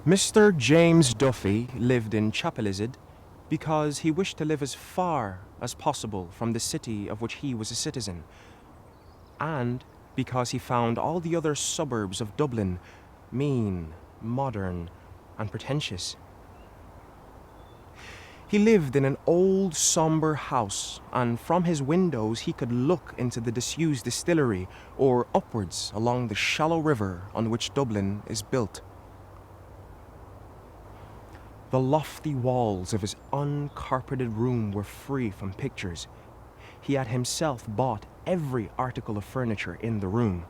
Mr. James Duffy lived in Chapelizod because he wished to live as far as possible from the city of which he was a citizen, and because he found all the other suburbs of Dublin mean, modern, and pretentious. He lived in an old, sombre house, and from his windows he could look into the disused distillery or upwards along the shallow river on which Dublin is built. The lofty walls of his uncarpeted room were free from pictures. He had himself bought every article of furniture in the room.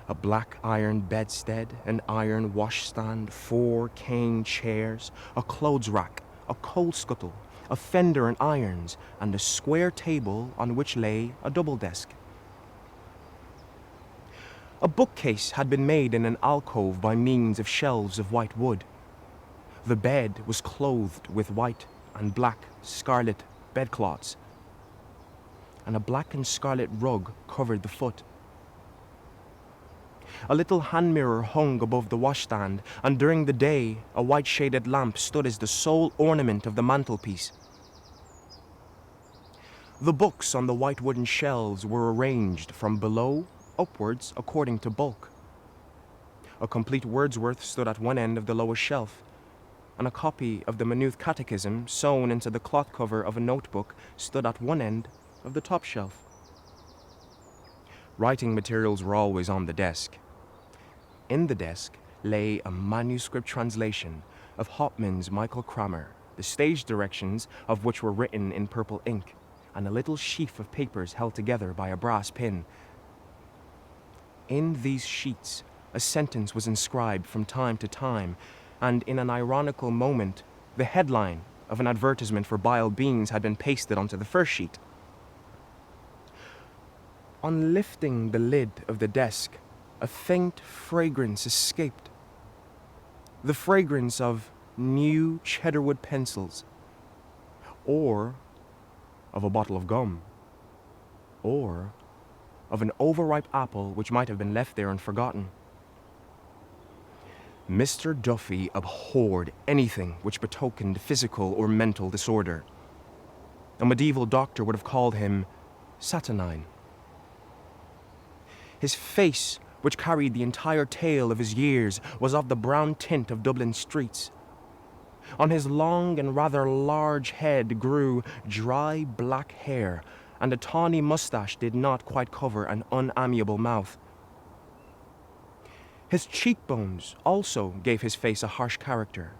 A black iron bedstead, an iron washstand, 4 cane chairs, a clothes rack, a coal scuttle, a fender and irons, and a square table on which lay a double desk. A bookcase had been made in an alcove by means of shelves of white wood. The bed was clothed with white and black scarlet bedcloths, and a black and scarlet rug covered the foot. A little hand mirror hung above the washstand, and during the day a white shaded lamp stood as the sole ornament of the mantelpiece. The books on the white wooden shelves were arranged from below upwards according to bulk. A complete Wordsworth stood at one end of the lowest shelf, and a copy of the Maynooth Catechism sewn into the cloth cover of a notebook stood at one end of the top shelf. Writing materials were always on the desk. In the desk lay a manuscript translation of Hopman's Michael Cramer, the stage directions of which were written in purple ink, and a little sheaf of papers held together by a brass pin. In these sheets, a sentence was inscribed from time to time, and in an ironical moment, the headline of an advertisement for Bile Beans had been pasted onto the first sheet. On lifting the lid of the desk, a faint fragrance escaped. The fragrance of new cheddarwood pencils, or of a bottle of gum, or of an overripe apple which might have been left there and forgotten. Mr. Duffy abhorred anything which betokened physical or mental disorder. A medieval doctor would have called him saturnine. His face, which carried the entire tale of his years, was of the brown tint of Dublin streets. On his long and rather large head grew dry black hair, and a tawny moustache did not quite cover an unamiable mouth. His cheekbones also gave his face a harsh character,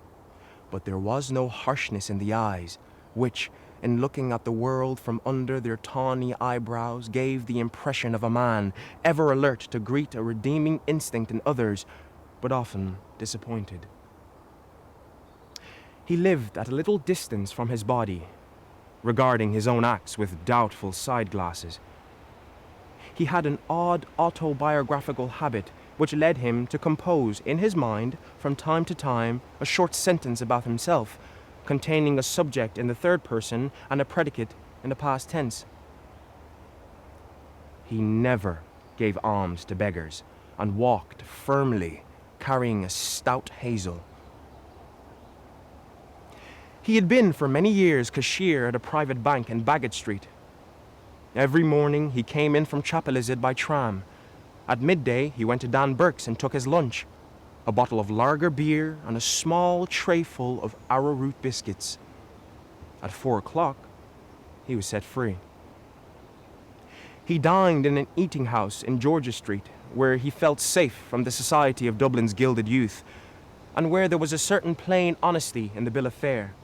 but there was no harshness in the eyes, which, in looking at the world from under their tawny eyebrows, gave the impression of a man ever alert to greet a redeeming instinct in others, but often disappointed. He lived at a little distance from his body, regarding his own acts with doubtful side glasses. He had an odd autobiographical habit which led him to compose in his mind from time to time a short sentence about himself, containing a subject in the third person and a predicate in the past tense. He never gave alms to beggars, and walked firmly, carrying a stout hazel. He had been for many years cashier at a private bank in Baggot Street. Every morning he came in from Chapelizod by tram. At midday he went to Dan Burke's and took his lunch, a bottle of lager beer and a small trayful of arrowroot biscuits. At 4 o'clock he was set free. He dined in an eating house in George's Street, where he felt safe from the society of Dublin's gilded youth, and where there was a certain plain honesty in the bill of fare.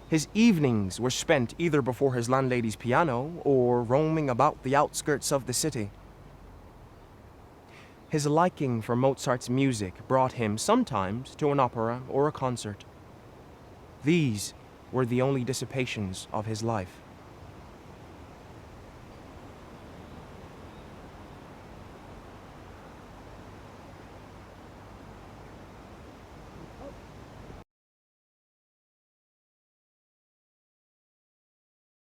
His evenings were spent either before his landlady's piano or roaming about the outskirts of the city. His liking for Mozart's music brought him sometimes to an opera or a concert. These were the only dissipations of his life.